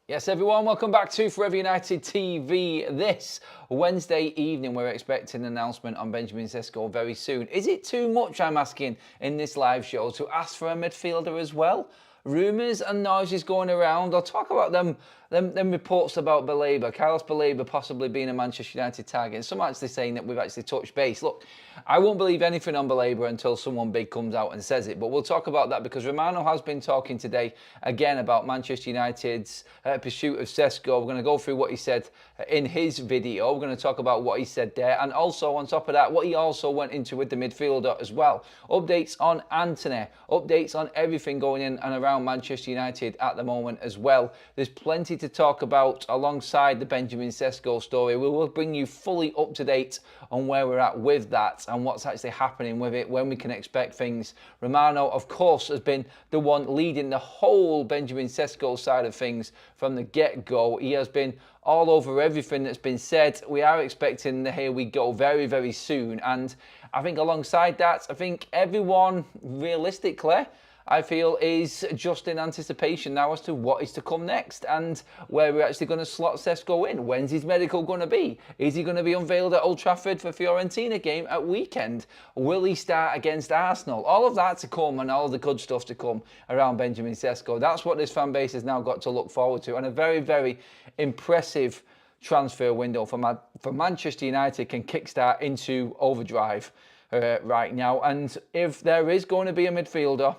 Yes, everyone, welcome back to Forever United TV. This Wednesday evening, we're expecting an announcement on Benjamin Sesko very soon. Is it too much, I'm asking, in this live show to ask for a midfielder as well? Rumours and noises going around. I'll talk about them reports about BALEBA, Carlos BALEBA possibly being a Manchester United target. Some actually saying that we've actually touched base. Look, I won't believe anything on BALEBA until someone big comes out and says it, but we'll talk about that because Romano has been talking today again about Manchester United's pursuit of Sesko. We're going to go through what he said in his video. We're going to talk about what he said there, and also on top of that, what he also went into with the midfielder as well. Updates on Anthony, updates on everything going in and around Manchester United at the moment as well. There's plenty to talk about alongside the Benjamin Sesko story. We will bring you fully up to date on where we're at with that and what's actually happening with it, when we can expect things. Romano, of course, has been the one leading the whole Benjamin Sesko side of things from the get-go. He has been all over everything that's been said. We are expecting the here we go very, very soon. And I think alongside that, I think everyone realistically, I feel, is just in anticipation now as to what is to come next and where we're actually going to slot Sesko in. When's his medical going to be? Is he going to be unveiled at Old Trafford for Fiorentina game at weekend? Will he start against Arsenal? All of that to come and all the good stuff to come around Benjamin Sesko. That's what this fan base has now got to look forward to, and a very, very impressive transfer window for Manchester United can kickstart into overdrive right now. And if there is going to be a midfielder,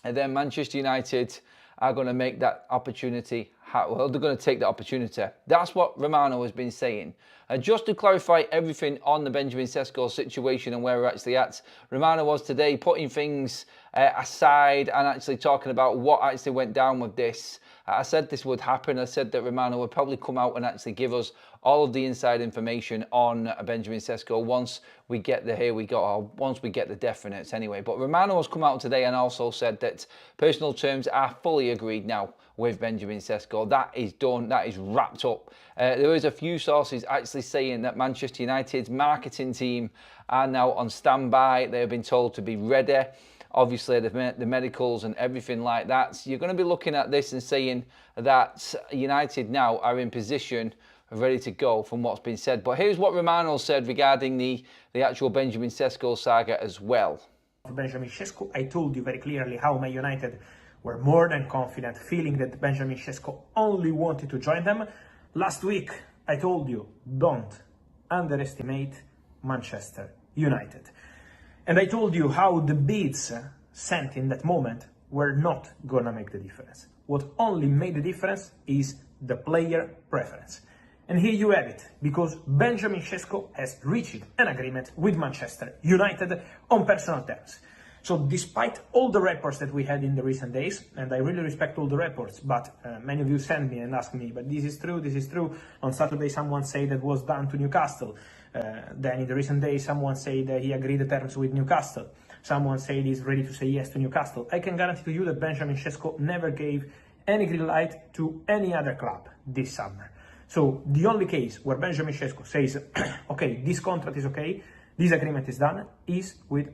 and then Manchester United are going to make that opportunity. Well, they're going to take the opportunity. That's what Romano has been saying. And just to clarify everything on the Benjamin Sesko situation and where we're actually at, Romano was today putting things aside and actually talking about what actually went down with this. I said this would happen. I said that Romano would probably come out and actually give us all of the inside information on Benjamin Sesko once we get the here we go, or once we get the definites anyway. But Romano has come out today and also said that personal terms are fully agreed now with Benjamin Sesko. That is done. That is wrapped up. There is a few sources actually saying that Manchester United's marketing team are now on standby. They have been told to be ready. Obviously, the medicals and everything like that. So you're going to be looking at this and saying that United now are in position, ready to go from what's been said. But here's what Romano said regarding the actual Benjamin Sesko saga as well. Benjamin Sesko, I told you very clearly how Man United were more than confident, feeling that Benjamin Sesko only wanted to join them. Last week, I told you, don't underestimate Manchester United. And I told you how the bids sent in that moment were not gonna make the difference. What only made the difference is the player preference. And here you have it, because Benjamin Sesko has reached an agreement with Manchester United on personal terms. So despite all the reports that we had in the recent days, and I really respect all the reports, but many of you send me and ask me, but this is true. On Saturday someone said that was done to Newcastle. Then in the recent days someone said that he agreed the terms with Newcastle. Someone said he's ready to say yes to Newcastle. I can guarantee to you that Benjamin Sesko never gave any green light to any other club this summer. So the only case where Benjamin Sesko says, okay, this contract is okay, this agreement is done, is with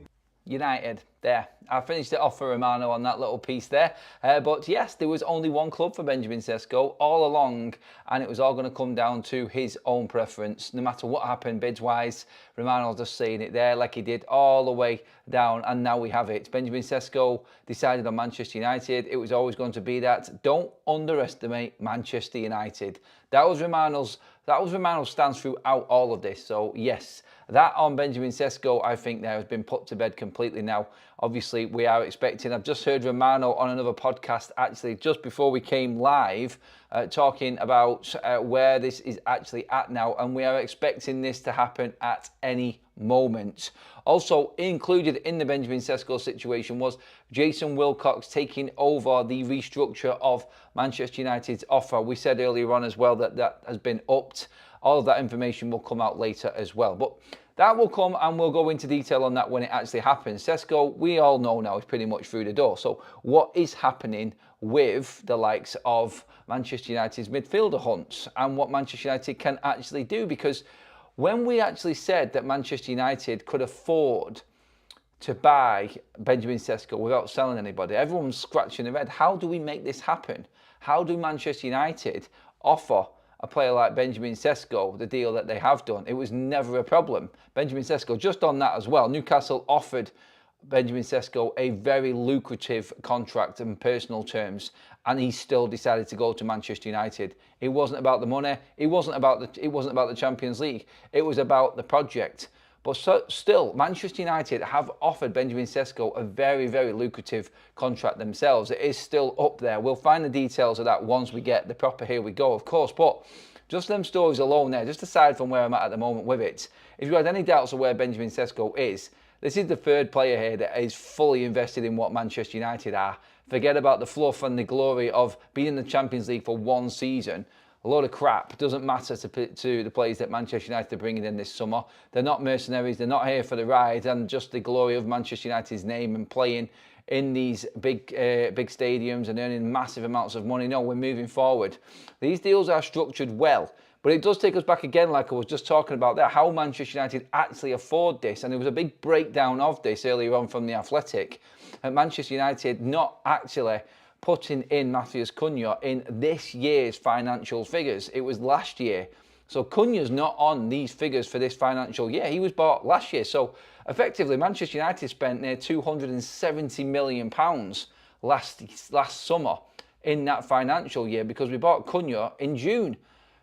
United. There, I finished it off for Romano on that little piece there. But yes, there was only one club for Benjamin Sesko all along, and it was all going to come down to his own preference. No matter what happened bids-wise, Romano's just saying it there like he did all the way down, and now we have it. Benjamin Sesko decided on Manchester United. It was always going to be that. Don't underestimate Manchester United. That was Romano's stance throughout all of this. So yes, that on Benjamin Sesko, I think there has been put to bed completely now. Obviously, we are expecting, I've just heard Romano on another podcast actually just before we came live, talking about where this is actually at now, and we are expecting this to happen at any moment. Also included in the Benjamin Sesko situation was Jason Wilcox taking over the restructure of Manchester United's offer. We said earlier on as well that that has been upped. All of that information will come out later as well. But that will come, and we'll go into detail on that when it actually happens. Sesko, we all know now, is pretty much through the door. So what is happening with the likes of Manchester United's midfielder hunts and what Manchester United can actually do? Because when we actually said that Manchester United could afford to buy Benjamin Sesko without selling anybody. Everyone's scratching their head. How do we make this happen? How do Manchester United offer a player like Benjamin Sesko the deal that they have done? It was never a problem. Benjamin Sesko, just on that as well, Newcastle offered Benjamin Sesko a very lucrative contract in personal terms, and he still decided to go to Manchester United. It wasn't about the money. It wasn't about the Champions League. It was about the project. But still, Manchester United have offered Benjamin Sesko a very, very lucrative contract themselves. It is still up there. We'll find the details of that once we get the proper here we go, of course. But just them stories alone there, just aside from where I'm at the moment with it, if you had any doubts of where Benjamin Sesko is, this is the third player here that is fully invested in what Manchester United are. Forget about the fluff and the glory of being in the Champions League for one season. A load of crap. It doesn't matter to the players that Manchester United are bringing in this summer. They're not mercenaries. They're not here for the ride and just the glory of Manchester United's name and playing in these big stadiums and earning massive amounts of money. No, we're moving forward. These deals are structured well. But it does take us back again, like I was just talking about there, how Manchester United actually afford this. And there was a big breakdown of this earlier on from The Athletic. At Manchester United not actually putting in Matheus Cunha in this year's financial figures. It was last year. So Cunha's not on these figures for this financial year. He was bought last year. So effectively, Manchester United spent near £270 million last summer in that financial year because we bought Cunha in June.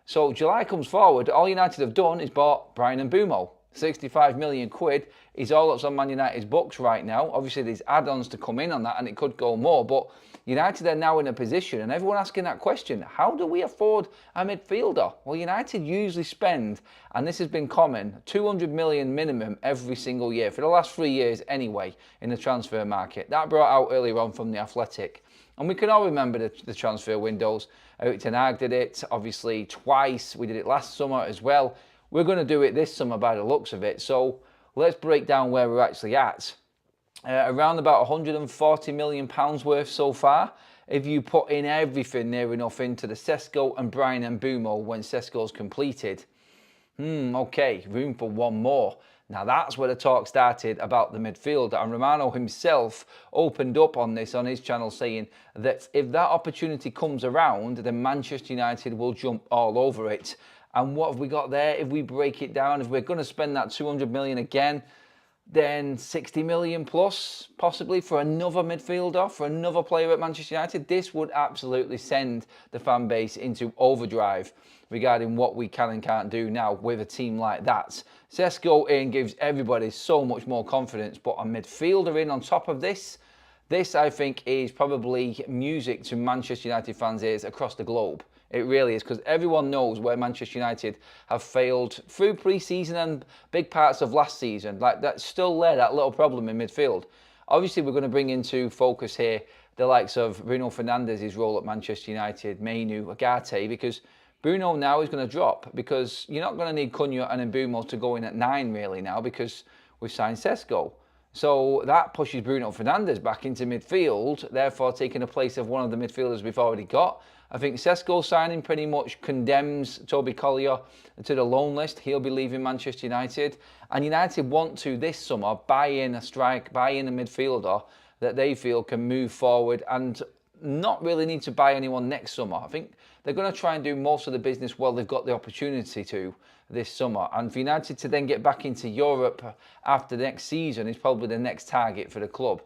So July comes forward, all United have done is bought Bryan Mbeumo. 65 million quid is all that's on Man United's books right now. Obviously there's add-ons to come in on that and it could go more, but United are now in a position, and everyone asking that question, how do we afford a midfielder? Well, United usually spend, and this has been common, 200 million minimum every single year, for the last 3 years anyway, in the transfer market. That brought out earlier on from The Athletic. And we can all remember the transfer windows. Erik ten Hag did it, obviously, twice. We did it last summer as well. We're going to do it this summer by the looks of it. So let's break down where we're actually at. Around about £140 million worth so far. If you put in everything near enough into the Sesko and Bryan Mbeumo when Sesko's completed. Okay, room for one more. Now that's where the talk started about the midfielder, and Romano himself opened up on this on his channel, saying that if that opportunity comes around, then Manchester United will jump all over it. And what have we got there? If we break it down, if we're going to spend that 200 million again, then 60 million plus possibly for another midfielder, for another player at Manchester United. This would absolutely send the fan base into overdrive regarding what we can and can't do now with a team like that. Sesko in gives everybody so much more confidence, but a midfielder in on top of this I think is probably music to Manchester United fans' ears across the globe. It really is, because everyone knows where Manchester United have failed through pre-season and big parts of last season. Like, that's still there, that little problem in midfield. Obviously, we're going to bring into focus here the likes of Bruno Fernandes' role at Manchester United, Mainu, Agate, because Bruno now is going to drop, because you're not going to need Cunha and Mbeumo to go in at 9 really now, because we've signed Sesko. So that pushes Bruno Fernandes back into midfield, therefore taking the place of one of the midfielders we've already got. I think Sesko signing pretty much condemns Toby Collier to the loan list. He'll be leaving Manchester United. And United want to, this summer, buy in a midfielder that they feel can move forward and not really need to buy anyone next summer. I think they're going to try and do most of the business while they've got the opportunity to this summer. And for United to then get back into Europe after the next season is probably the next target for the club.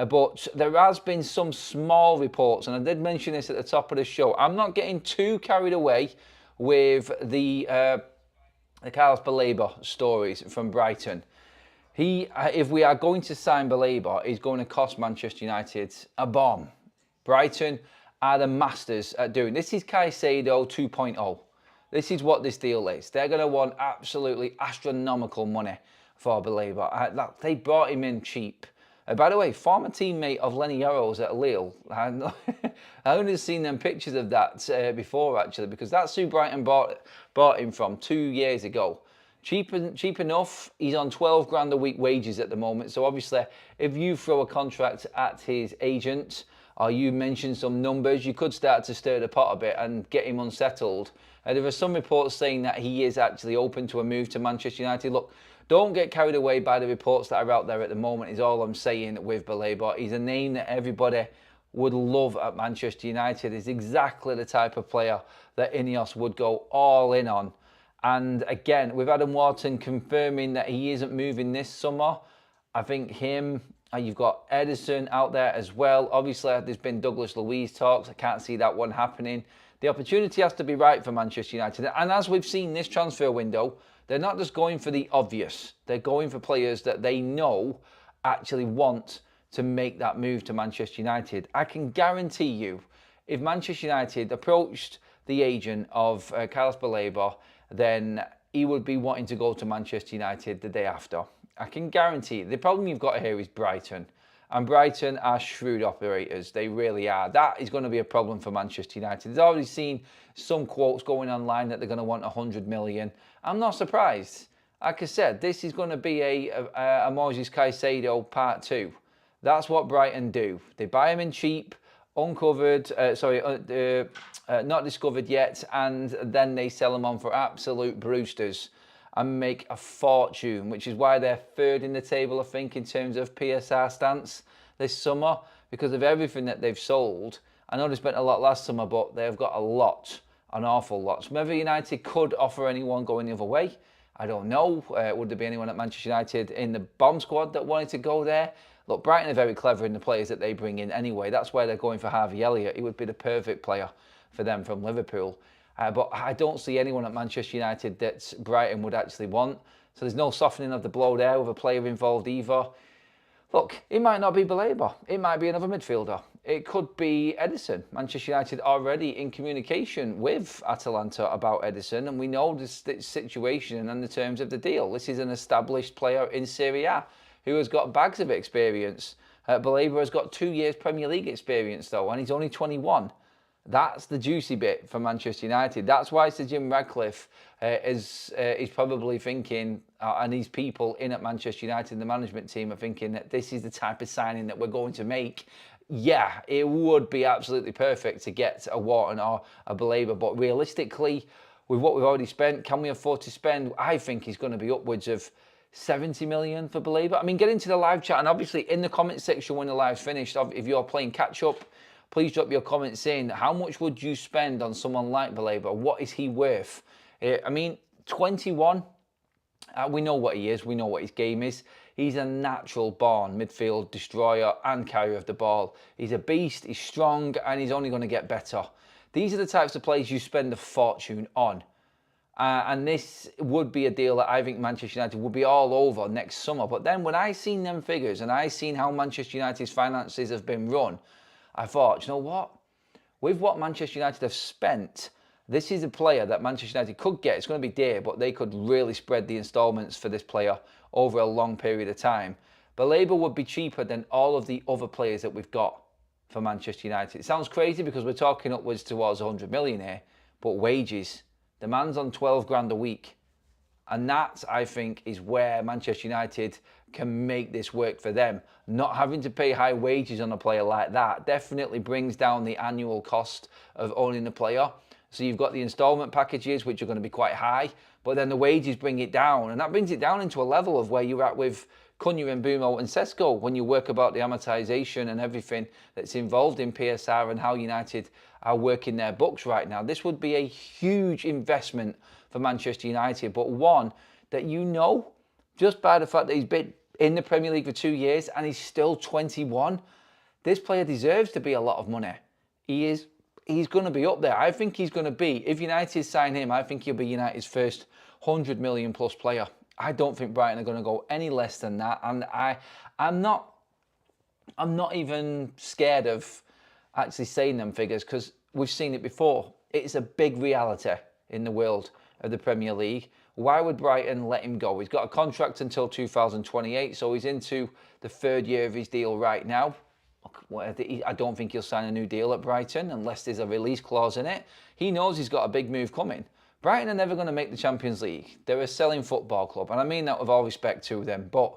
But there has been some small reports, and I did mention this at the top of the show. I'm not getting too carried away with the Carlos BALEBA stories from Brighton. If we are going to sign BALEBA, he's going to cost Manchester United a bomb. Brighton are the masters at doing this. Is Caicedo 2.0. This is what this deal is. They're going to want absolutely astronomical money for BALEBA. They brought him in cheap. By the way, former teammate of Lenny Yaro's at Lille. I only seen them pictures of that before, actually, because that's who Brighton bought him from 2 years ago. Cheap enough. He's on 12 grand a week wages at the moment. So obviously, if you throw a contract at his agent, or you mention some numbers, you could start to stir the pot a bit and get him unsettled. There are some reports saying that he is actually open to a move to Manchester United. Look, Don't get carried away by the reports that are out there at the moment, is all I'm saying with BALEBA. He's a name that everybody would love at Manchester United. He's exactly the type of player that Ineos would go all in on. And again, with Adam Wharton confirming that he isn't moving this summer, I think him, you've got Edison out there as well. Obviously, there's been Douglas Luiz talks. I can't see that one happening. The opportunity has to be right for Manchester United. And as we've seen this transfer window, they're not just going for the obvious. They're going for players that they know actually want to make that move to Manchester United. I can guarantee you, if Manchester United approached the agent of Carlos BALEBA, then he would be wanting to go to Manchester United the day after. I can guarantee. The problem you've got here is Brighton. And Brighton are shrewd operators. They really are. That is going to be a problem for Manchester United. I've already seen some quotes going online that they're going to want 100 million. I'm not surprised. Like I said, this is going to be a Moises Caicedo part 2. That's what Brighton do. They buy him in cheap, uncovered, not discovered yet, and then they sell them on for absolute Brewsters and make a fortune, which is why they're third in the table, I think, in terms of PSR stance this summer, because of everything that they've sold. I know they spent a lot last summer, but they've got a lot, an awful lot. So whether United could offer anyone going the other way, I don't know. Would there be anyone at Manchester United in the bomb squad that wanted to go there? Look, Brighton are very clever in the players that they bring in anyway. That's why they're going for Harvey Elliott. He would be the perfect player for them from Liverpool. But I don't see anyone at Manchester United that Brighton would actually want. So there's no softening of the blow there with a player involved either. Look, it might not be BALEBA. It might be another midfielder. It could be Edison. Manchester United already in communication with Atalanta about Edison, and we know the situation and the terms of the deal. This is an established player in Serie A who has got bags of experience. BALEBA has got 2 years Premier League experience though, and he's only 21. That's the juicy bit for Manchester United. That's why Sir Jim Ratcliffe is probably thinking, and these people in at Manchester United, the management team, are thinking that this is the type of signing that we're going to make. Yeah, it would be absolutely perfect to get a Wharton or a BALEBA, but realistically, with what we've already spent, can we afford to spend? I think he's going to be upwards of 70 million for BALEBA. I mean, get into the live chat, and obviously in the comment section when the live's finished, if you're playing catch up, please drop your comments saying how much would you spend on someone like BALEBA? What is he worth? I mean, 21, we know what he is. We know what his game is. He's a natural born midfield destroyer and carrier of the ball. He's a beast, he's strong, and he's only going to get better. These are the types of players you spend a fortune on. And this would be a deal that I think Manchester United would be all over next summer. But then when I seen them figures and I seen how Manchester United's finances have been run, I thought, you know what? With what Manchester United have spent, this is a player that Manchester United could get. It's going to be dear, but they could really spread the instalments for this player over a long period of time. BALEBA would be cheaper than all of the other players that we've got for Manchester United. It sounds crazy because we're talking upwards towards 100 million here, but wages. The man's on 12 grand a week. And that, I think, is where Manchester United can make this work for them. Not having to pay high wages on a player like that definitely brings down the annual cost of owning a player. So you've got the instalment packages, which are going to be quite high, but then the wages bring it down. And that brings it down into a level of where you're at with Cunha and Bumo and Sesko when you work about the amortization and everything that's involved in PSR and how United are working their books right now. This would be a huge investment for Manchester United, but one that you know, just by the fact that he's been in the Premier League for 2 years and he's still 21, this player deserves to be a lot of money. He's going to be up there. I think he's going to be, if United sign him, I think he'll be United's first 100 million plus player. I don't think Brighton are going to go any less than that, and I'm not even scared of actually saying them figures because we've seen it before. It's a big reality in the world of the Premier League. Why would Brighton let him go? He's got a contract until 2028, so he's into the 3rd year of his deal right now. I don't think he'll sign a new deal at Brighton unless there's a release clause in it. He knows he's got a big move coming. Brighton are never going to make the Champions League. They're a selling football club, and I mean that with all respect to them, but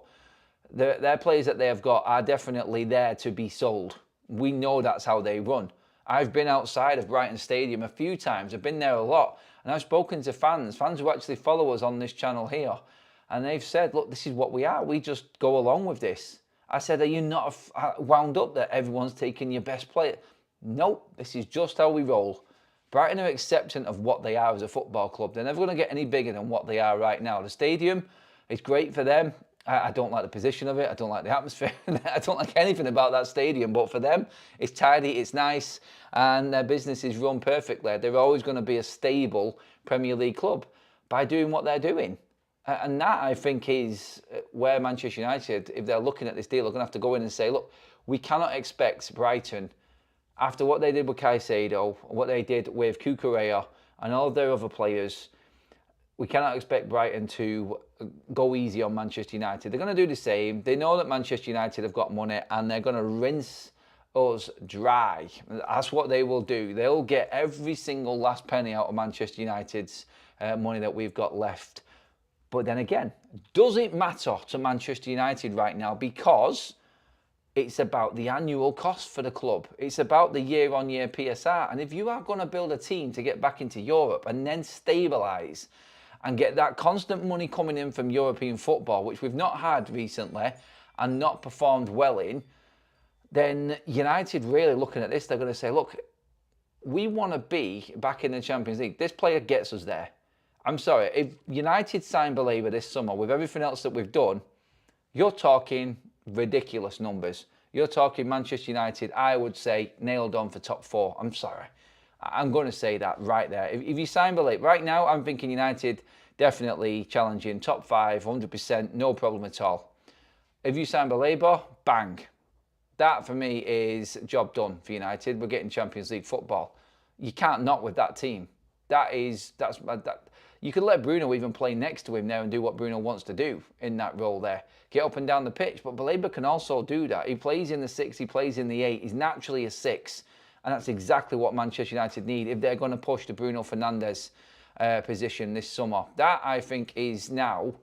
their players that they have got are definitely there to be sold. We know that's how they run. I've been outside of Brighton Stadium a few times. I've been there a lot, and I've spoken to fans who actually follow us on this channel here, and they've said, look, this is what we are. We just go along with this. I said, are you not wound up that everyone's taking your best player? Nope, this is just how we roll. Brighton are acceptant of what they are as a football club. They're never going to get any bigger than what they are right now. The stadium is great for them. I don't like the position of it. I don't like the atmosphere. I don't like anything about that stadium. But for them, it's tidy, it's nice, and their business is run perfectly. They're always going to be a stable Premier League club by doing what they're doing. And that, I think, is where Manchester United, if they're looking at this deal, are going to have to go in and say, look, we cannot expect Brighton, after what they did with Caicedo, what they did with Cucurella and all of their other players, we cannot expect Brighton to go easy on Manchester United. They're going to do the same. They know that Manchester United have got money and they're going to rinse us dry. That's what they will do. They'll get every single last penny out of Manchester United's money that we've got left. But then again, does it matter to Manchester United right now? Because it's about the annual cost for the club. It's about the year-on-year PSR. And if you are going to build a team to get back into Europe and then stabilise and get that constant money coming in from European football, which we've not had recently and not performed well in, then United really looking at this, they're going to say, look, we want to be back in the Champions League. This player gets us there. I'm sorry, if United sign BALEBA this summer with everything else that we've done, you're talking ridiculous numbers. You're talking Manchester United, I would say, nailed on for top 4. I'm sorry. I'm going to say that right there. If you sign BALEBA, right now, I'm thinking United definitely challenging top 5, 100%, no problem at all. If you sign BALEBA, bang. That, for me, is job done for United. We're getting Champions League football. You can't not with that team. You could let Bruno even play next to him now and do what Bruno wants to do in that role there. Get up and down the pitch. But BALEBA can also do that. He plays in the 6, he plays in the 8. He's naturally a 6. And that's exactly what Manchester United need if they're going to push the Bruno Fernandes position this summer. That, I think, is now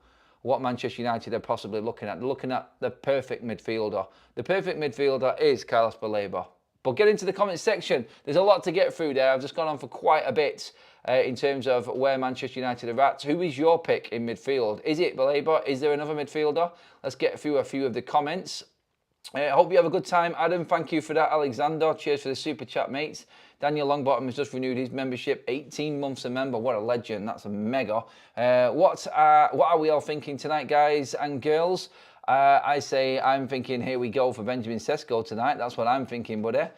what Manchester United are possibly looking at. They're looking at the perfect midfielder. The perfect midfielder is Carlos BALEBA. But get into the comments section. There's a lot to get through there. I've just gone on for quite a bit in terms of where Manchester United are at. Who is your pick in midfield? Is it BALEBA? Is there another midfielder? Let's get through a few of the comments. Hope you have a good time. Adam, thank you for that. Alexander, cheers for the super chat, mates. Daniel Longbottom has just renewed his membership. 18 months a member. What a legend. That's a mega. What are we all thinking tonight, guys and girls? I say I'm thinking here we go for Benjamin Sesko tonight. That's what I'm thinking, buddy.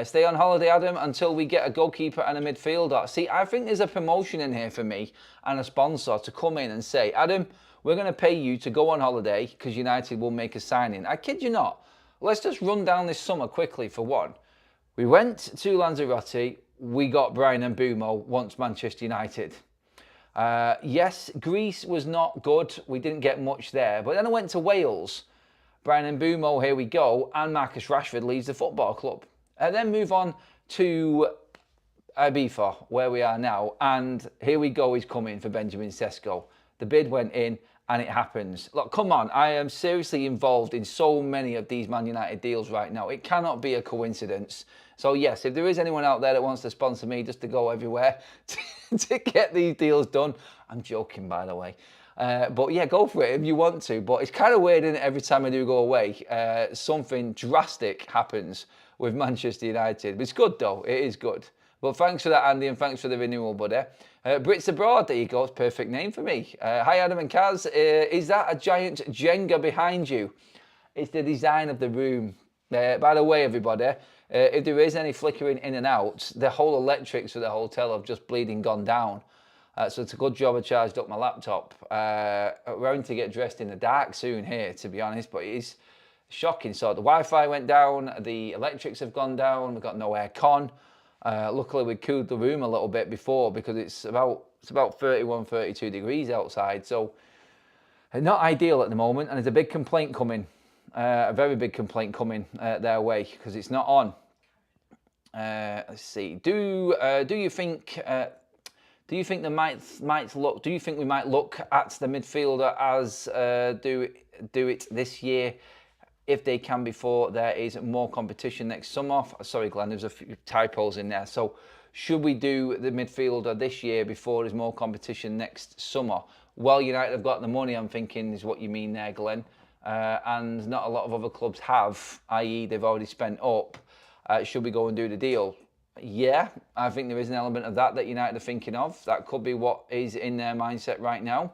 Stay on holiday, Adam, until we get a goalkeeper and a midfielder. See, I think there's a promotion in here for me and a sponsor to come in and say, Adam, we're going to pay you to go on holiday because United will make a signing. I kid you not. Let's just run down this summer quickly for one. We went to Lanzarote. We got Brian and Mbeumo once Manchester United. Yes, Greece was not good. We didn't get much there. But then I went to Wales. Brian Mbeumo, here we go. And Marcus Rashford leaves the football club. And then move on to Ibiza, where we are now. And here we go, he's coming for Benjamin Sesko. The bid went in and it happens. Look, come on. I am seriously involved in so many of these Man United deals right now. It cannot be a coincidence. So yes, if there is anyone out there that wants to sponsor me just to go everywhere to get these deals done, I'm joking, by the way. But yeah, go for it if you want to. But it's kind of weird, isn't it? Every time I do go away, something drastic happens with Manchester United. But it's good, though. It is good. But thanks for that, Andy, and thanks for the renewal, buddy. Brits Abroad, there you go. It's a perfect name for me. Hi, Adam and Kaz. Is that a giant Jenga behind you? It's the design of the room. By the way, everybody, if there is any flickering in and out, the whole electrics for the hotel have just bleeding gone down. So it's a good job I charged up my laptop. We're going to get dressed in the dark soon here, to be honest, but it is shocking. So the Wi-Fi went down, the electrics have gone down, we've got no air con. Luckily we cooled the room a little bit before because it's about 31, 32 degrees outside. So not ideal at the moment, and there's a big complaint coming, a very big complaint coming their way because it's not on. Let's see. Do you think we might look at the midfielder as do it this year if they can before there is more competition next summer? Sorry, Glenn, there's a few typos in there. So should we do the midfielder this year before there's more competition next summer? well, United have got the money, I'm thinking, is what you mean there, Glenn. And not a lot of other clubs have, i.e. they've already spent up. Should we go and do the deal? Yeah, I think there is an element of that United are thinking of. That could be what is in their mindset right now.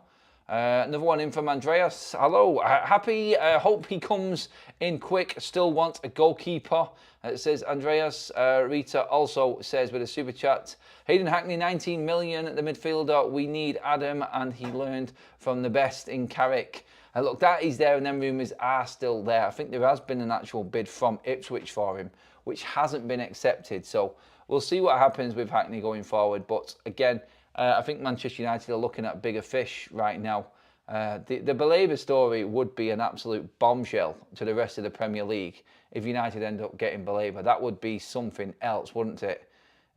Another one in from Andreas. Hello, happy, hope he comes in quick. Still want a goalkeeper. It says Andreas. Rita also says with a super chat, Hayden Hackney, 19 million, the midfielder. We need Adam, and he learned from the best in Carrick. Look, that is there, and them rumours are still there. I think there has been an actual bid from Ipswich for him, which hasn't been accepted. So we'll see what happens with Hackney going forward. But again, I think Manchester United are looking at bigger fish right now. The BALEBA story would be an absolute bombshell to the rest of the Premier League if United end up getting BALEBA. That would be something else, wouldn't it?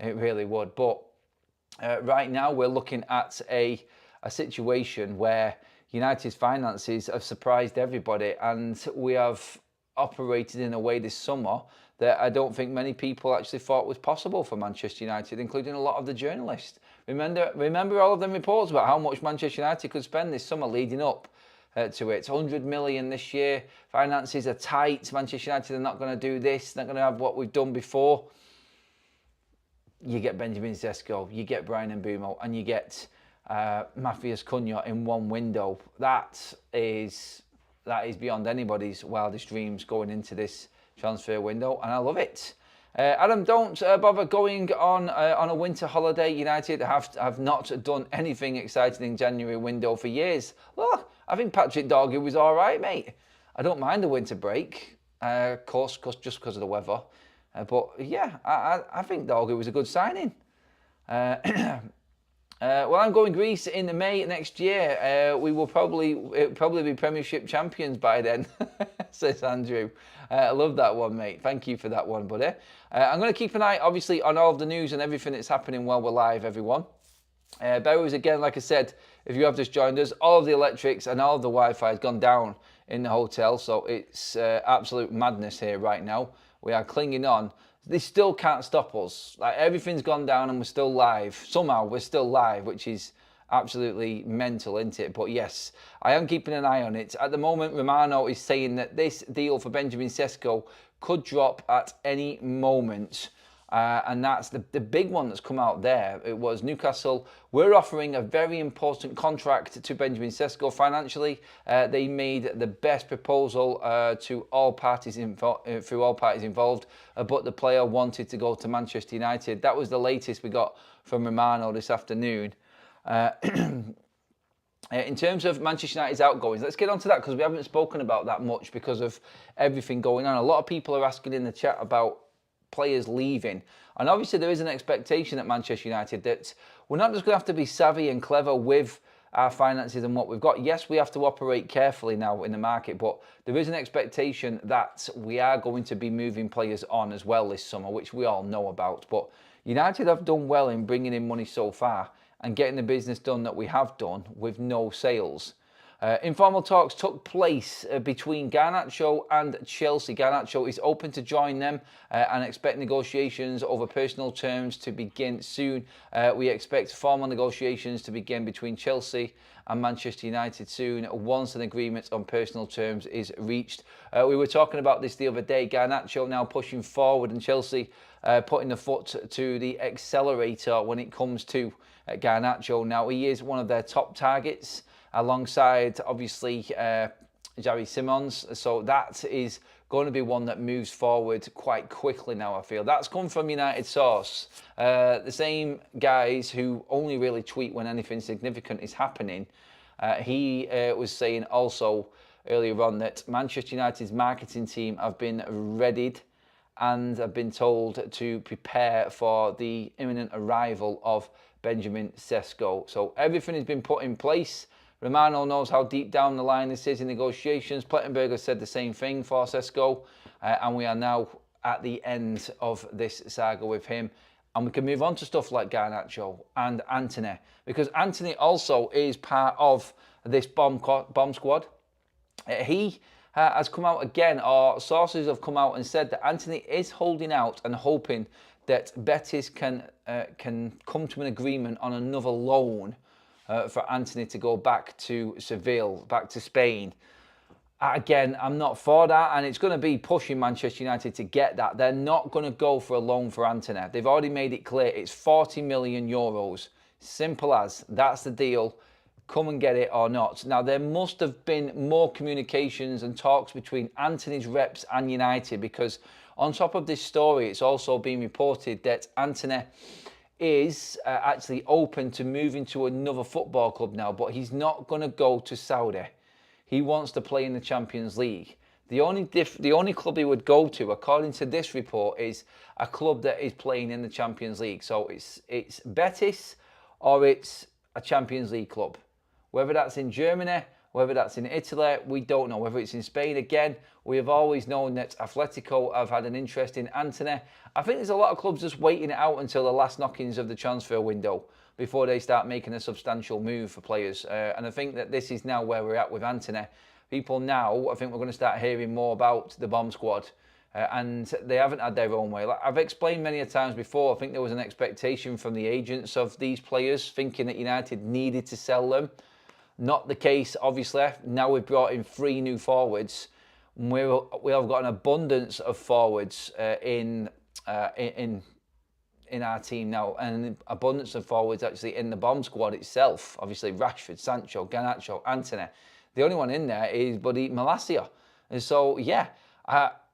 It really would. But right now we're looking at a situation where United's finances have surprised everybody, and we have operated in a way this summer that I don't think many people actually thought was possible for Manchester United, including a lot of the journalists. Remember all of them reports about how much Manchester United could spend this summer leading up to it. 100 million this year. Finances are tight. Manchester United are not going to do this. Not going to have what we've done before. You get Benjamin Sesko, you get Brian Mbeumo, and you get Matthias Cunha in one window. That is beyond anybody's wildest dreams going into this transfer window, and I love it. Adam, don't bother going on a winter holiday. United have not done anything exciting in January window for years. Well, I think Patrick Dorgu was all right, mate. I don't mind the winter break, of course, just because of the weather. But yeah, I think Dorgu was a good signing. Well, I'm going Greece in May next year. We will probably be Premiership champions by then, says Andrew. I love that one, mate. Thank you for that one, buddy. I'm going to keep an eye, obviously, on all of the news and everything that's happening while we're live, everyone. Bear with us again, like I said, if you have just joined us, all of the electrics and all of the Wi-Fi has gone down in the hotel, so it's absolute madness here right now. We are clinging on. They still can't stop us. Like, everything's gone down and we're still live. Somehow we're still live, which is absolutely mental, isn't it? But yes, I am keeping an eye on it. At the moment, Romano is saying that this deal for Benjamin Sesko could drop at any moment. And that's the big one that's come out there. It was Newcastle. We're offering a very important contract to Benjamin Sesko financially. They made the best proposal to all parties through all parties involved, but the player wanted to go to Manchester United. That was the latest we got from Romano this afternoon. In terms of Manchester United's outgoings, let's get on to that because we haven't spoken about that much because of everything going on. A lot of people are asking in the chat about players leaving, and obviously there is an expectation at Manchester United that we're not just going to have to be savvy and clever with our finances and what we've got. Yes, we have to operate carefully now in the market, but there is an expectation that we are going to be moving players on as well this summer, which we all know about. But United have done well in bringing in money so far and getting the business done that we have done with no sales. Informal talks took place between Garnacho and Chelsea. Garnacho is open to join them and expect negotiations over personal terms to begin soon. We expect formal negotiations to begin between Chelsea and Manchester United soon once an agreement on personal terms is reached. We were talking about this the other day. Garnacho now pushing forward and Chelsea putting the foot to the accelerator when it comes to Garnacho. Now, he is one of their top targets, alongside obviously Xavi Simons, so that is going to be one that moves forward quite quickly now, I feel. That's come from United source, the same guys who only really tweet when anything significant is happening. He was saying also earlier on that Manchester United's marketing team have been readied and have been told to prepare for the imminent arrival of Benjamin Sesko. So everything has been put in place. Romano knows how deep down the line this is in negotiations. Plettenberg said the same thing for Sesko, and we are now at the end of this saga with him. And we can move on to stuff like Garnacho and Antony, because Antony also is part of this bomb squad. He has come out again, or sources have come out and said that Antony is holding out and hoping that Betis can come to an agreement on another loan for Anthony to go back to Seville, back to Spain. Again, I'm not for that, and it's going to be pushing Manchester United to get that. They're not going to go for a loan for Anthony. They've already made it clear it's 40 million euros. Simple as. That's the deal. Come and get it or not. Now, there must have been more communications and talks between Anthony's reps and United, because on top of this story, it's also been reported that Anthony is actually open to moving to another football club now, but he's not going to go to Saudi. He wants to play in the Champions League. The only club he would go to, according to this report, is a club that is playing in the Champions League. So it's Betis or it's a Champions League club. Whether that's in Germany, whether that's in Italy, we don't know. Whether it's in Spain, again, we have always known that Atletico have had an interest in Anthony. I think there's a lot of clubs just waiting it out until the last knockings of the transfer window before they start making a substantial move for players. And I think that this is now where we're at with Anthony. People now, I think we're going to start hearing more about the bomb squad. And they haven't had their own way. Like I've explained many a times before, I think there was an expectation from the agents of these players thinking that United needed to sell them. Not the case, obviously. Now we've brought in 3 new forwards. We have got an abundance of forwards in our team now, and an abundance of forwards actually in the bomb squad itself. Obviously, Rashford, Sancho, Garnacho, Anthony. The only one in there is Buddy Malacia. And so, yeah,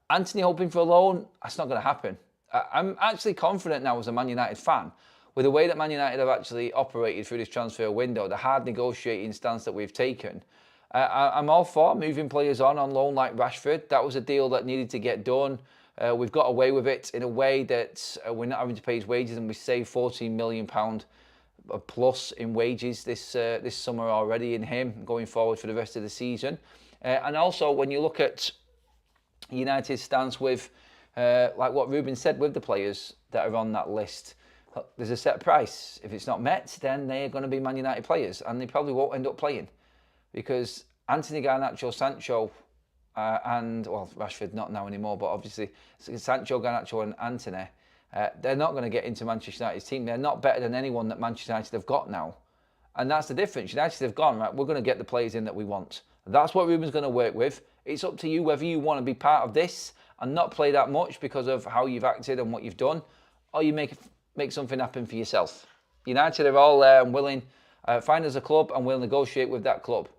Anthony hoping for a loan, that's not going to happen. I'm actually confident now as a Man United fan, with the way that Man United have actually operated through this transfer window, the hard negotiating stance that we've taken. I'm all for moving players on loan like Rashford. That was a deal that needed to get done. We've got away with it in a way that we're not having to pay his wages, and we saved £14 million plus in wages this summer already in him going forward for the rest of the season. And also, when you look at United's stance with, like what Ruben said, with the players that are on that list, there's a set price. If it's not met, then they're going to be Man United players, and they probably won't end up playing, because Anthony, Garnacho, Sancho, and, well, Rashford not now anymore, but obviously Sancho, Garnacho and Anthony, they're not going to get into Manchester United's team. They're not better than anyone that Manchester United have got now. And that's the difference. United have gone, right, we're going to get the players in that we want. That's what Ruben's going to work with. It's up to you whether you want to be part of this and not play that much because of how you've acted and what you've done, or you make something happen for yourself. United are all there and willing, find us a club and we'll negotiate with that club.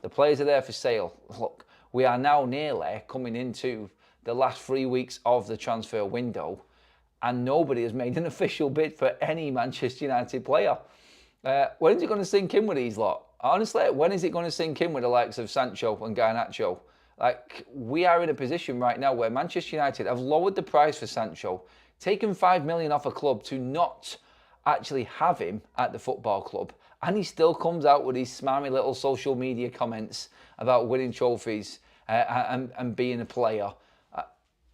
The players are there for sale. Look, we are now nearly coming into the last 3 weeks of the transfer window, and nobody has made an official bid for any Manchester United player. When is it going to sink in with these lot? Honestly, when is it going to sink in with the likes of Sancho and Garnacho? Like, we are in a position right now where Manchester United have lowered the price for Sancho, taken £5 million off a club to not actually have him at the football club, and he still comes out with these smarmy little social media comments about winning trophies and being a player.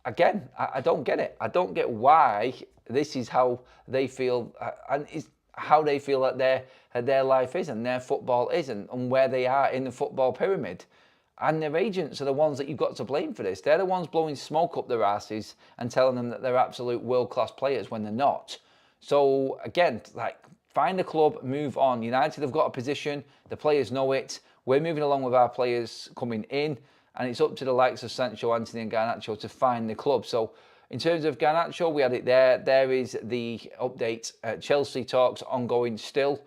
Again, I don't get it. I don't get why this is how they feel, and is how they feel that their life is and their football is, and where they are in the football pyramid. And their agents are the ones that you've got to blame for this. They're the ones blowing smoke up their asses and telling them that they're absolute world-class players when they're not. So, again, like, find a club, move on. United have got a position. The players know it. We're moving along with our players coming in, and it's up to the likes of Sancho, Anthony and Garnacho to find the club. So, in terms of Garnacho, we had it there. There is the update. Chelsea talks ongoing still.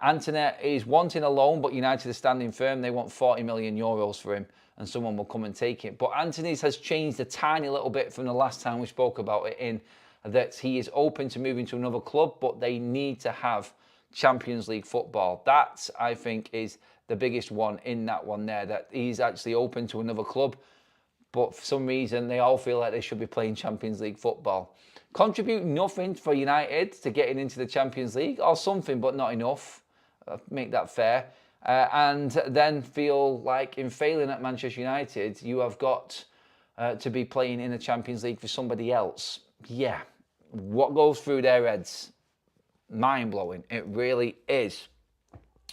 Anthony is wanting a loan, but United are standing firm. They want €40 million for him, and someone will come and take it. But Anthony's has changed a tiny little bit from the last time we spoke about it, in that he is open to moving to another club, but they need to have Champions League football. That, I think, is the biggest one in that one there, that he's actually open to another club, but for some reason they all feel like they should be playing Champions League football. Contribute nothing for United to getting into the Champions League, or something, but not enough. Make that fair. And then feel like in failing at Manchester United, you have got to be playing in the Champions League for somebody else. Yeah, what goes through their heads? Mind-blowing. It really is.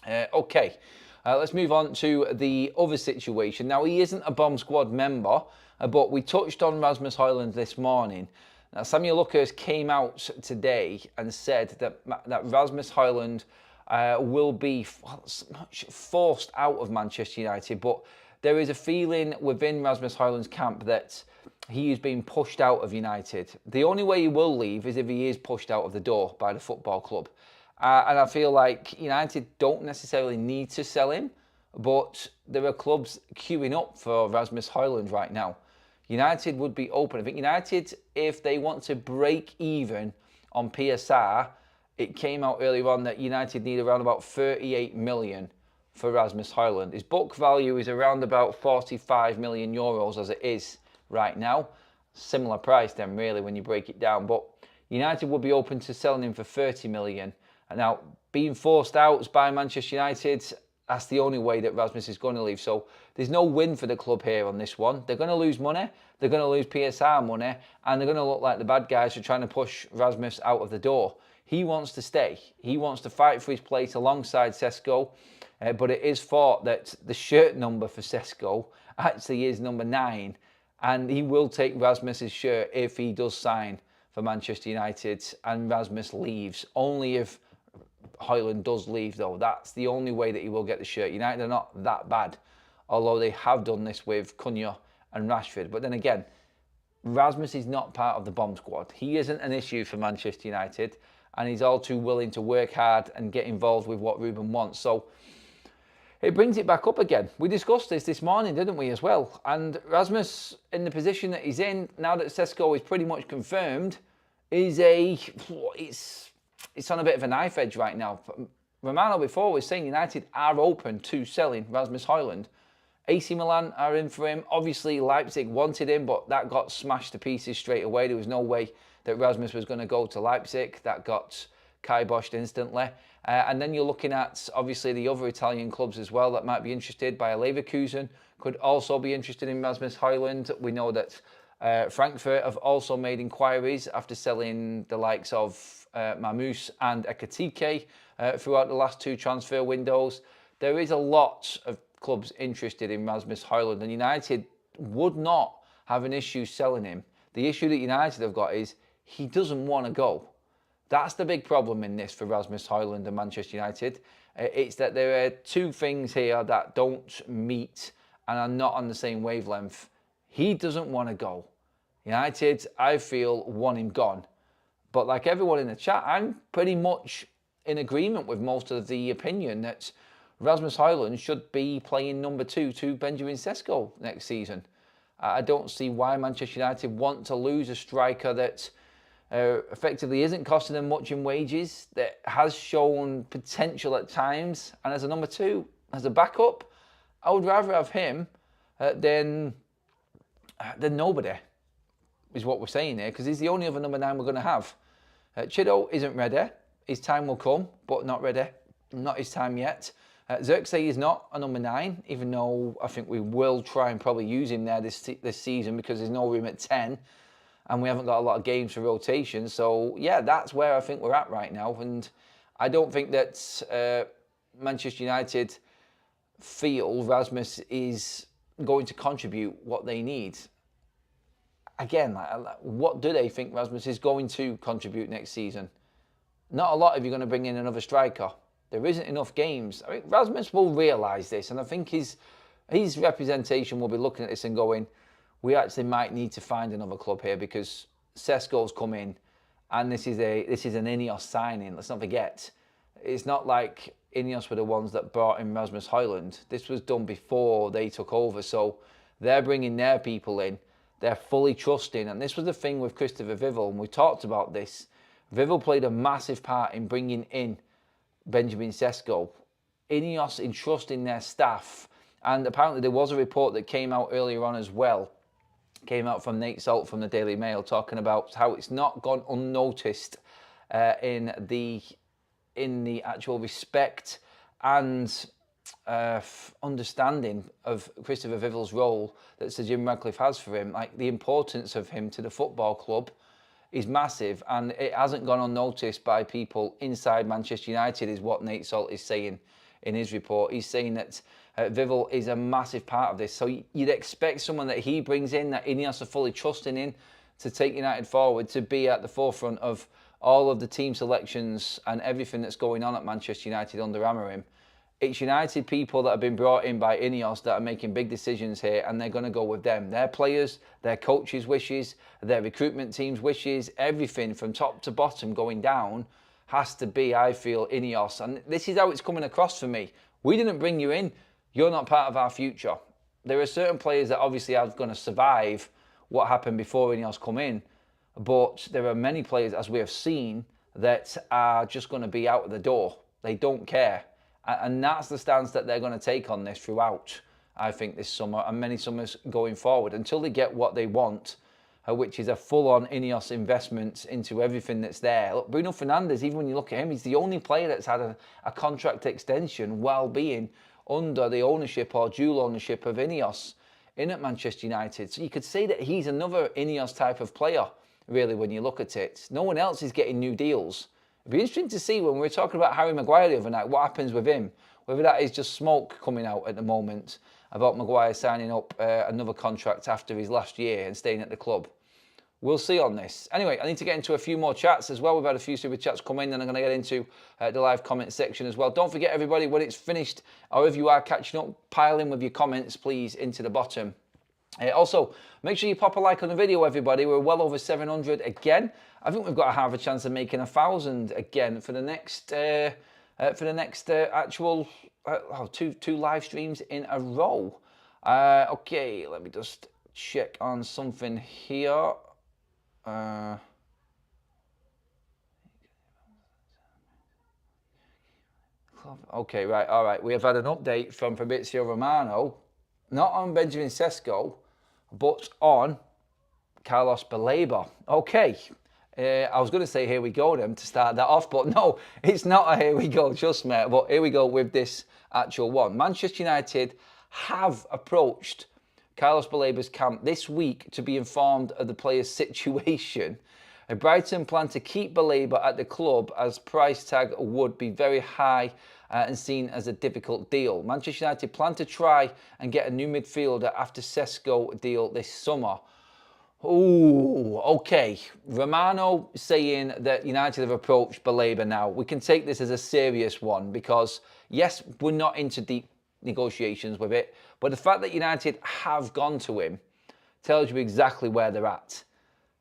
Okay, let's move on to the other situation. Now, he isn't a bomb squad member, but we touched on Rasmus Højlund this morning. Now, Samuel Luckers came out today and said that Rasmus Højlund will be forced out of Manchester United, but there is a feeling within Rasmus Højlund's camp that he is being pushed out of United. The only way he will leave is if he is pushed out of the door by the football club. And I feel like United don't necessarily need to sell him, but there are clubs queuing up for Rasmus Højlund right now. United would be open. I think United, if they want to break even on PSR, it came out earlier on that United need around about 38 million for Rasmus Højlund. His book value is around about 45 million euros as it is right now. Similar price then really when you break it down. But United would be open to selling him for 30 million. And now being forced out by Manchester United, that's the only way that Rasmus is going to leave. So there's no win for the club here on this one. They're going to lose money, they're going to lose PSR money, and they're going to look like the bad guys who are trying to push Rasmus out of the door. He wants to stay. He wants to fight for his place alongside Sesko. But it is thought that the shirt number for Sesko actually is number 9. And he will take Rasmus's shirt if he does sign for Manchester United and Rasmus leaves. Only if Højlund does leave, though. That's the only way that he will get the shirt. United are not that bad, although they have done this with Cunha and Rashford. But then again, Rasmus is not part of the bomb squad. He isn't an issue for Manchester United, and he's all too willing to work hard and get involved with what Ruben wants. So it brings it back up again. We discussed this morning, didn't we, as well? And Rasmus, in the position that he's in, now that Sesko is pretty much confirmed, is it's on a bit of a knife edge right now. Romano before was saying United are open to selling Rasmus Højlund. AC Milan are in for him. Obviously, Leipzig wanted him, but that got smashed to pieces straight away. There was no way that Rasmus was going to go to Leipzig. That got kiboshed instantly. And then you're looking at, obviously, the other Italian clubs as well that might be interested. Bayer Leverkusen could also be interested in Rasmus Højlund. We know that Frankfurt have also made inquiries after selling the likes of Mamous and Ekatike throughout the last 2 transfer windows. There is a lot of clubs interested in Rasmus Højlund, and United would not have an issue selling him. The issue that United have got is he doesn't want to go. That's the big problem in this for Rasmus Højlund and Manchester United. It's that there are 2 things here that don't meet and are not on the same wavelength. He doesn't want to go. United, I feel, want him gone. But like everyone in the chat, I'm pretty much in agreement with most of the opinion that Rasmus Højlund should be playing number 2 to Benjamin Sesko next season. I don't see why Manchester United want to lose a striker that effectively isn't costing them much in wages, that has shown potential at times, and as a number 2, as a backup, I would rather have him than nobody, is what we're saying here, because he's the only other number 9 we're going to have. Chido isn't ready. His time will come, but not ready. Not his time yet. Xerxes is not a number 9, even though I think we will try and probably use him there this season because there's no room at 10 and we haven't got a lot of games for rotation. So, yeah, that's where I think we're at right now. And I don't think that Manchester United feel Rasmus is going to contribute what they need. Again, what do they think Rasmus is going to contribute next season? Not a lot if you're going to bring in another striker. There isn't enough games. I mean, Rasmus will realise this, and I think his representation will be looking at this and going, we actually might need to find another club here because Sesko's come in, and this is an Ineos signing. Let's not forget, it's not like Ineos were the ones that brought in Rasmus Højlund. This was done before they took over, so they're bringing their people in. They're fully trusting, and this was the thing with Christopher Vivel, and we talked about this. Vivel played a massive part in bringing in Benjamin Sesko. Ineos entrusting their staff, and apparently there was a report that came out earlier on as well, came out from Nate Salt from the Daily Mail, talking about how it's not gone unnoticed in the actual respect and understanding of Christopher Vivel's role that Sir Jim Radcliffe has for him. Like, the importance of him to the football club is massive, and it hasn't gone unnoticed by people inside Manchester United, is what Nate Salt is saying in his report. He's saying that Vivel is a massive part of this. So you'd expect someone that he brings in, that Ineos are fully trusting in, to take United forward, to be at the forefront of all of the team selections and everything that's going on at Manchester United under Amorim, it's United people that have been brought in by Ineos that are making big decisions here, and they're going to go with them. Their players, their coaches' wishes, their recruitment team's wishes, everything from top to bottom going down has to be, I feel, Ineos. And this is how it's coming across for me. We didn't bring you in. You're not part of our future. There are certain players that obviously are going to survive what happened before Ineos come in, but there are many players, as we have seen, that are just going to be out of the door. They don't care. And that's the stance that they're going to take on this throughout, I think, this summer and many summers going forward, until they get what they want, which is a full-on Ineos investment into everything that's there. Look, Bruno Fernandes, even when you look at him, he's the only player that's had a contract extension while being under the ownership or dual ownership of Ineos in at Manchester United. So you could say that he's another Ineos type of player, really, when you look at it. No one else is getting new deals. It'd be interesting to see when we were talking about Harry Maguire the other night, what happens with him. Whether that is just smoke coming out at the moment about Maguire signing up another contract after his last year and staying at the club. We'll see on this. Anyway, I need to get into a few more chats as well. We've had a few super chats come in, and I'm going to get into the live comment section as well. Don't forget, everybody, when it's finished, or if you are catching up, pile in with your comments, please, into the bottom. Also, make sure you pop a like on the video, everybody. We're well over 700 again. I think we've got a half a chance of making 1,000 again for the next actual two live streams in a row. Okay, let me just check on something here. Okay, right, all right. We have had an update from Fabrizio Romano, not on Benjamin Sesko, but on Carlos BALEBA. Okay, I was going to say here we go then to start that off, but no, it's not a here we go, trust me. But here we go with this actual one. Manchester United have approached Carlos BALEBA's camp this week to be informed of the player's situation. Brighton plan to keep BALEBA at the club as price tag would be very high and seen as a difficult deal. Manchester United plan to try and get a new midfielder after Sesko deal this summer. Ooh, okay. Romano saying that United have approached BALEBA now. We can take this as a serious one because, yes, we're not into deep negotiations with it, but the fact that United have gone to him tells you exactly where they're at.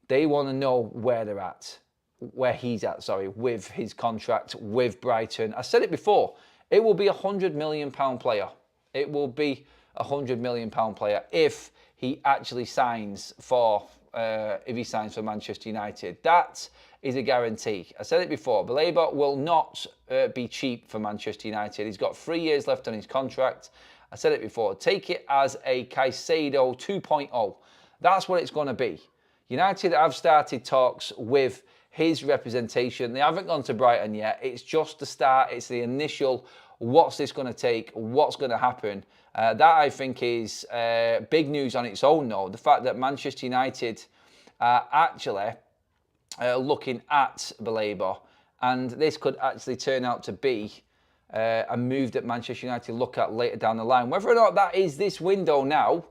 They want to know where they're at, where he's at, sorry, with his contract with Brighton. I said it before, it will be a £100 million player. It will be a £100 million player if he actually signs for, Manchester United. That is a guarantee. I said it before, BALEBA will not be cheap for Manchester United. He's got 3 years left on his contract. I said it before, take it as a Caicedo 2.0. That's what it's going to be. United have started talks with his representation. They haven't gone to Brighton yet. It's just the start. It's the initial, what's this going to take? What's going to happen? That, I think, is big news on its own, though. The fact that Manchester United are actually looking at BALEBA, and this could actually turn out to be a move that Manchester United look at later down the line. Whether or not that is this window now,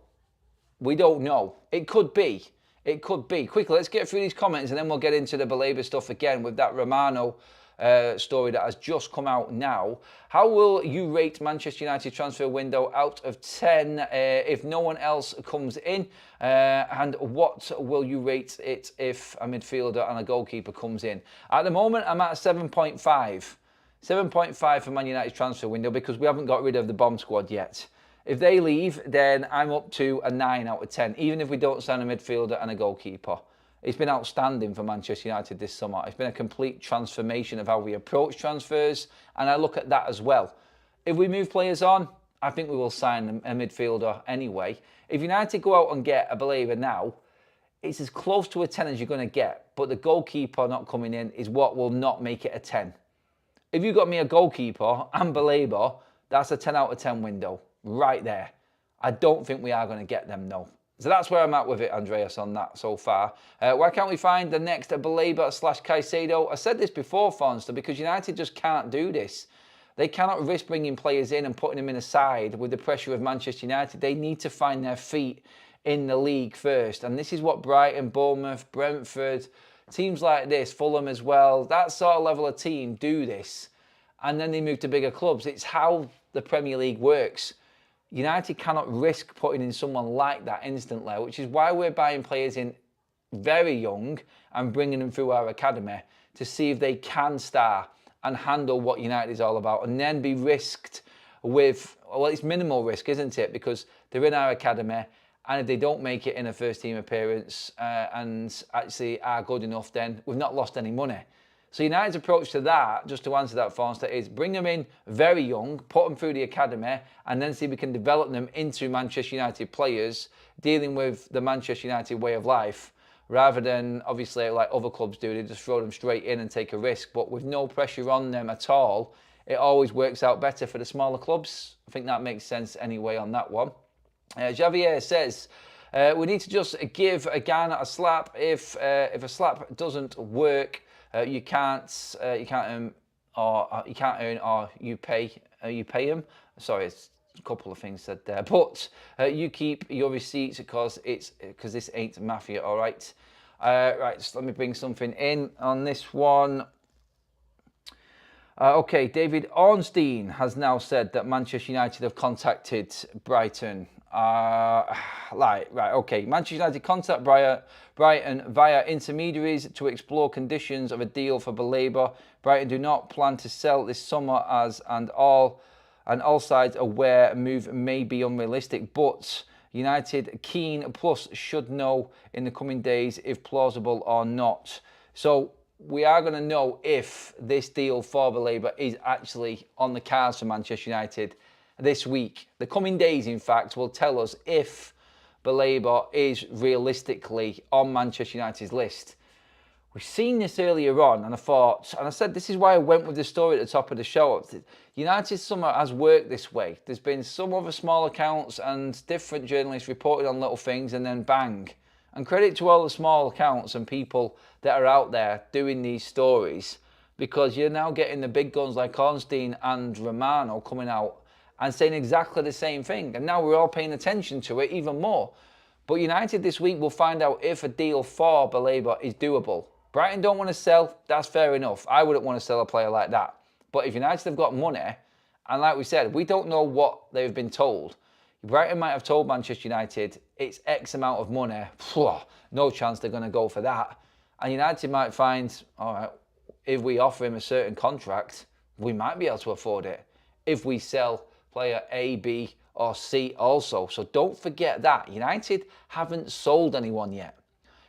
we don't know. It could be. It could be. Quickly, let's get through these comments and then we'll get into the BALEBA stuff again with that Romano story that has just come out now. How will you rate Manchester United transfer window out of 10 if no one else comes in? And what will you rate it if a midfielder and a goalkeeper comes in? At the moment, I'm at a 7.5. 7.5 for Man United's transfer window because we haven't got rid of the bomb squad yet. If they leave, then I'm up to a 9 out of 10, even if we don't sign a midfielder and a goalkeeper. It's been outstanding for Manchester United this summer. It's been a complete transformation of how we approach transfers, and I look at that as well. If we move players on, I think we will sign a midfielder anyway. If United go out and get a BALEBA now, it's as close to a 10 as you're going to get, but the goalkeeper not coming in is what will not make it a 10. If you got me a goalkeeper and BALEBA, that's a 10 out of 10 window. Right there. I don't think we are going to get them, though. So that's where I'm at with it, Andreas, on that so far. Why can't we find the next BALEBA/Caicedo? I said this before, Fonster, because United just can't do this. They cannot risk bringing players in and putting them in a side with the pressure of Manchester United. They need to find their feet in the league first. And this is what Brighton, Bournemouth, Brentford, teams like this, Fulham as well, that sort of level of team do this. And then they move to bigger clubs. It's how the Premier League works. United cannot risk putting in someone like that instantly, which is why we're buying players in very young and bringing them through our academy to see if they can start and handle what United is all about, and then be risked with, well, it's minimal risk, isn't it? Because they're in our academy, and if they don't make it in a first team appearance and actually are good enough, then we've not lost any money. So United's approach to that, just to answer that, Forster, is bring them in very young, put them through the academy, and then see if we can develop them into Manchester United players, dealing with the Manchester United way of life, rather than, obviously, like other clubs do, they just throw them straight in and take a risk. But with no pressure on them at all, it always works out better for the smaller clubs. I think that makes sense anyway on that one. Javier says, we need to just give a Ghana a slap. If a slap doesn't work, you can't earn or you pay him. Sorry, it's a couple of things said there, but you keep your receipts because this ain't mafia. All right, right. So let me bring something in on this one. Okay, David Ornstein has now said that Manchester United have contacted Brighton. Right, okay. Manchester United contact Brighton via intermediaries to explore conditions of a deal for BALEBA. Brighton do not plan to sell this summer and all sides aware a move may be unrealistic, but United keen plus should know in the coming days if plausible or not. So we are going to know if this deal for BALEBA is actually on the cards for Manchester United this week. The coming days, in fact, will tell us if BALEBA is realistically on Manchester United's list. We've seen this earlier on, and I said this is why I went with the story at the top of the show. United's summer has worked this way. There's been some other small accounts and different journalists reported on little things, and then bang. And credit to all the small accounts and people that are out there doing these stories, because you're now getting the big guns like Ornstein and Romano coming out and saying exactly the same thing. And now we're all paying attention to it even more. But United this week will find out if a deal for BALEBA is doable. Brighton don't want to sell, that's fair enough. I wouldn't want to sell a player like that. But if United have got money, and like we said, we don't know what they've been told. Brighton might have told Manchester United it's X amount of money. No chance they're going to go for that. And United might find, all right, if we offer him a certain contract, we might be able to afford it. If we sell player A, B, or C also. So don't forget that. United haven't sold anyone yet.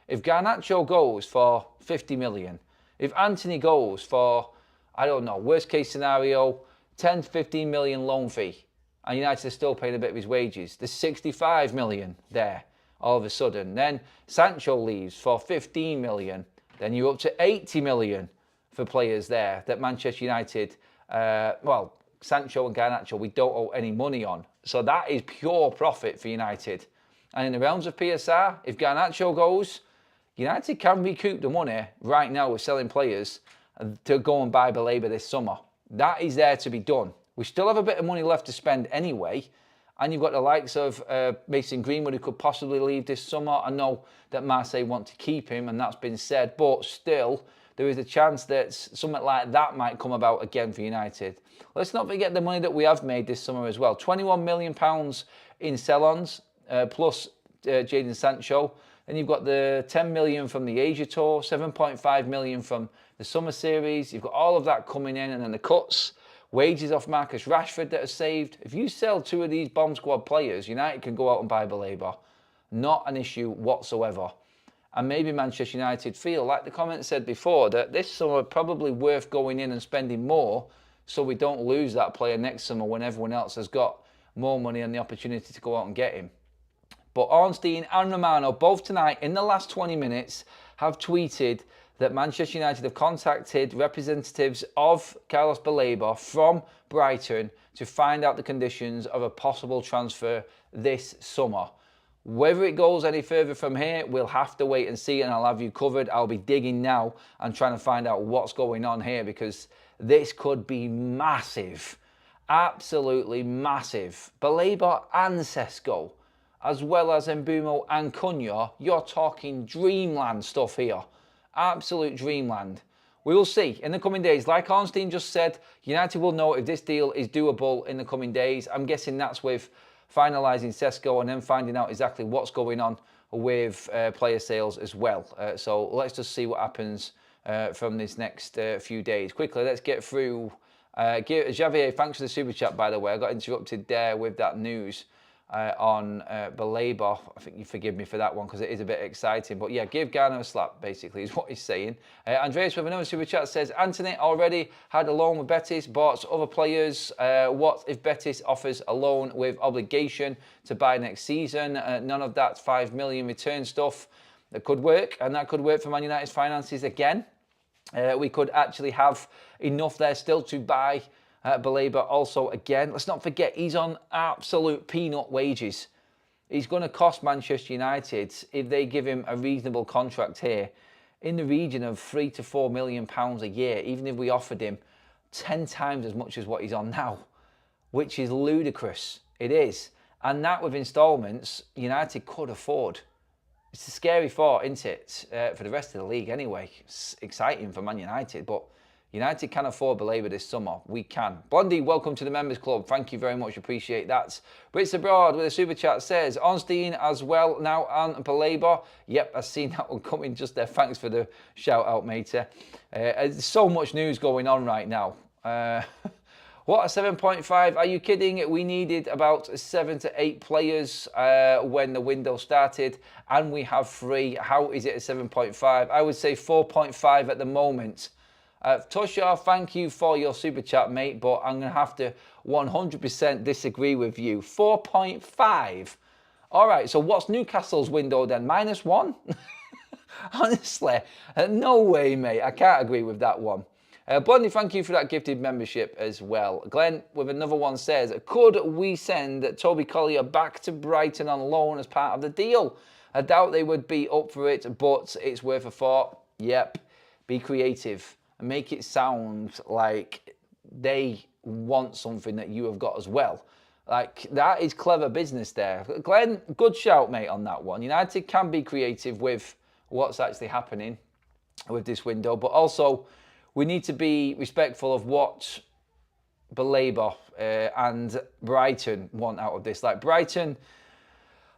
If Garnacho goes for 50 million, if Anthony goes for, I don't know, worst case scenario, 10 to 15 million loan fee, and United are still paying a bit of his wages, there's 65 million there all of a sudden. Then Sancho leaves for 15 million, then you're up to 80 million for players there that Manchester United, Sancho and Garnacho, we don't owe any money on. So that is pure profit for United. And in the realms of PSR, if Garnacho goes, United can recoup the money right now with selling players to go and buy BALEBA this summer. That is there to be done. We still have a bit of money left to spend anyway. And you've got the likes of Mason Greenwood, who could possibly leave this summer. I know that Marseille want to keep him, and that's been said. But still, there is a chance that something like that might come about again for United. Let's not forget the money that we have made this summer as well. £21 million in sell-ons, plus Jadon Sancho. Then you've got the 10 million from the Asia Tour, 7.5 million from the Summer Series. You've got all of that coming in, and then the cuts, wages off Marcus Rashford that are saved. If you sell two of these bomb squad players, United can go out and buy BALEBA. Not an issue whatsoever. And maybe Manchester United feel, like the comment said before, that this summer probably worth going in and spending more so we don't lose that player next summer when everyone else has got more money and the opportunity to go out and get him. But Ornstein and Romano, both tonight in the last 20 minutes, have tweeted that Manchester United have contacted representatives of Carlos BALEBA from Brighton to find out the conditions of a possible transfer this summer. Whether it goes any further from here, we'll have to wait and see, and I'll have you covered. I'll be digging now and trying to find out what's going on here, because this could be massive. Absolutely massive. BALEBA and Sesko, as well as Mbeumo and Cunha, you're talking dreamland stuff here. Absolute dreamland. We will see in the coming days. Like Ornstein just said, United will know if this deal is doable in the coming days. I'm guessing that's with finalising Sesko and then finding out exactly what's going on with player sales as well. So let's just see what happens from this next few days. Quickly, let's get through. Javier, thanks for the super chat, by the way. I got interrupted there with that news on BALEBA. I think you forgive me for that one because it is a bit exciting. But yeah, give Garner a slap, basically, is what he's saying. Andreas with another super chat says, Anthony already had a loan with Betis, bought other players. What if Betis offers a loan with obligation to buy next season? None of that 5 million return stuff. That could work, and that could work for Man United's finances again. We could actually have enough there still to buy BALEBA also again. Let's not forget, he's on absolute peanut wages. He's going to cost Manchester United, if they give him a reasonable contract here, in the region of £3 to £4 million a year, even if we offered him 10 times as much as what he's on now, which is ludicrous. It is. And that with instalments, United could afford. It's a scary thought, isn't it, for the rest of the league anyway. It's exciting for Man United, but United can afford BALEBA this summer. We can. Blondie, welcome to the Members Club. Thank you very much. Appreciate that. Brits Abroad with a super chat says, Ornstein as well now on BALEBA. Yep, I've seen that one coming just there. Thanks for the shout out, matey. There's so much news going on right now. What, a 7.5? Are you kidding? We needed about 7 to 8 players when the window started, and we have 3. How is it a 7.5? I would say 4.5 at the moment. Tushar, thank you for your super chat, mate, but I'm going to have to 100% disagree with you. 4.5? All right, so what's Newcastle's window then? -1? Honestly, no way, mate. I can't agree with that one. Blondie, thank you for that gifted membership as well. Glenn with another one says, could we send Toby Collier back to Brighton on loan as part of the deal? I doubt they would be up for it, but it's worth a thought. Yep, be creative and make it sound like they want something that you have got as well. Like, that is clever business there. Glenn, good shout, mate, on that one. United can be creative with what's actually happening with this window, but also we need to be respectful of what BALEBA and Brighton want out of this. Like Brighton,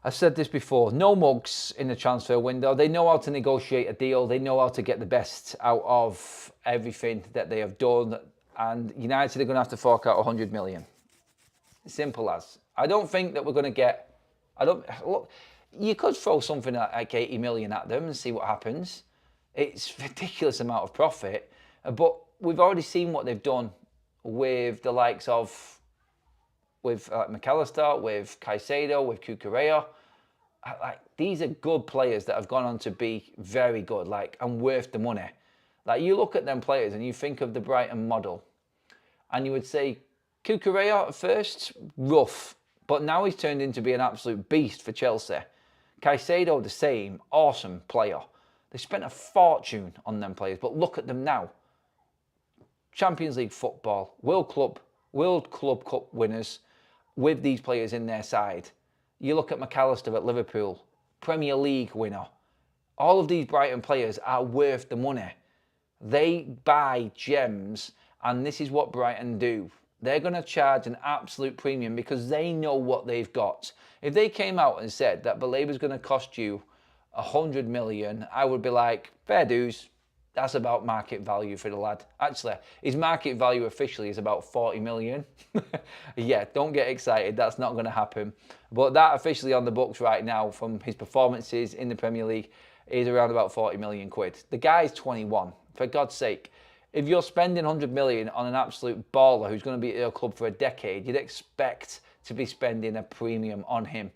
I've said this before, no mugs in the transfer window. They know how to negotiate a deal. They know how to get the best out of everything that they have done. And United are going to have to fork out 100 million. Simple as. I don't think that we're going to get... Look, you could throw something like 80 million at them and see what happens. It's a ridiculous amount of profit. But we've already seen what they've done with the likes of, with McAllister, with Caicedo, with Cucurella. Like, these are good players that have gone on to be very good, like, and worth the money. Like, you look at them players and you think of the Brighton model, and you would say, Cucurella at first, rough, but now he's turned into be an absolute beast for Chelsea. Caicedo, the same, awesome player. They spent a fortune on them players, but look at them now. Champions League football, World Club Cup winners with these players in their side. You look at McAllister at Liverpool, Premier League winner. All of these Brighton players are worth the money. They buy gems, and this is what Brighton do. They're going to charge an absolute premium because they know what they've got. If they came out and said that BALEBA is going to cost you 100 million, I would be like, fair dues. That's about market value for the lad. Actually, his market value officially is about 40 million. Yeah, don't get excited. That's not going to happen. But that officially on the books right now from his performances in the Premier League is around about 40 million quid. The guy's 21. For God's sake, if you're spending 100 million on an absolute baller who's going to be at your club for a decade, you'd expect to be spending a premium on him.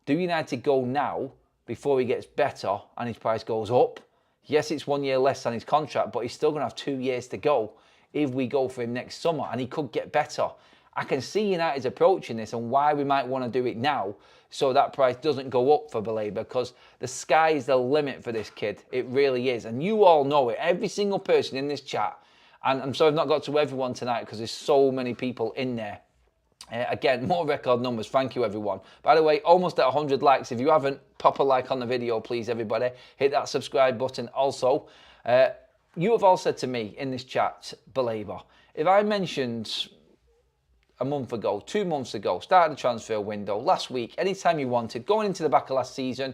Do United go now before he gets better and his price goes up? Yes, it's 1 year less than his contract, but he's still going to have 2 years to go if we go for him next summer, and he could get better. I can see United's approaching this and why we might want to do it now so that price doesn't go up for BALEBA, because the sky is the limit for this kid. It really is. And you all know it. Every single person in this chat, and I'm sorry I've not got to everyone tonight because there's so many people in there. Again, more record numbers. Thank you, everyone. By the way, almost at 100 likes. If you haven't, pop a like on the video, please, everybody. Hit that subscribe button also. You have all said to me in this chat, BALEBA, if I mentioned a month ago, 2 months ago, starting the transfer window, last week, anytime you wanted, going into the back of last season,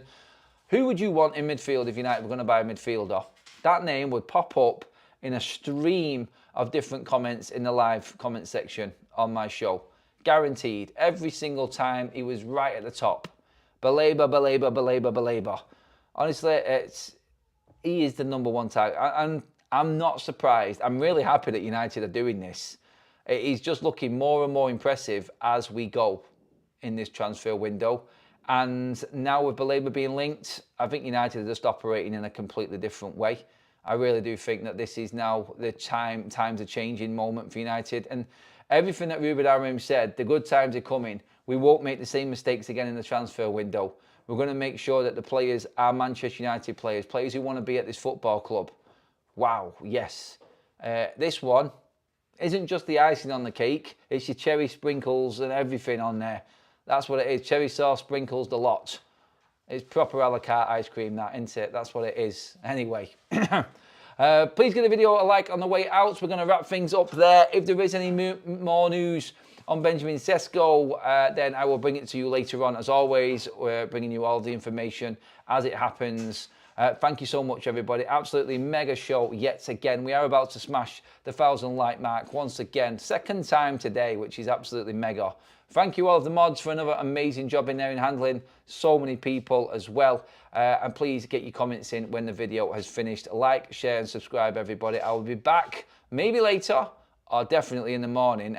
who would you want in midfield if United were going to buy a midfielder? That name would pop up in a stream of different comments in the live comment section on my show. Guaranteed. Every single time, he was right at the top. BALEBA, BALEBA, BALEBA, BALEBA. Honestly, he is the number one target. I'm not surprised. I'm really happy that United are doing this. He's just looking more and more impressive as we go in this transfer window. And now with BALEBA being linked, I think United are just operating in a completely different way. I really do think that this is now the time's a changing moment for United. And everything that Ruben Amorim said, the good times are coming. We won't make the same mistakes again in the transfer window. We're going to make sure that the players are Manchester United players, players who want to be at this football club. Wow, yes. This one isn't just the icing on the cake. It's your cherry sprinkles and everything on there. That's what it is. Cherry sauce, sprinkles, the lot. It's proper a la carte ice cream, that, isn't it? That's what it is. Anyway. Please give the video a like on the way out. We're going to wrap things up there. If there is any more news on Benjamin Sesko, then I will bring it to you later on. As always, we're bringing you all the information as it happens. Thank you so much, everybody. Absolutely mega show yet again. We are about to smash the 1,000 like mark once again. Second time today, which is absolutely mega. Thank you all of the mods for another amazing job in there in handling so many people as well. And please get your comments in when the video has finished. Like, share and subscribe, everybody. I will be back maybe later or definitely in the morning.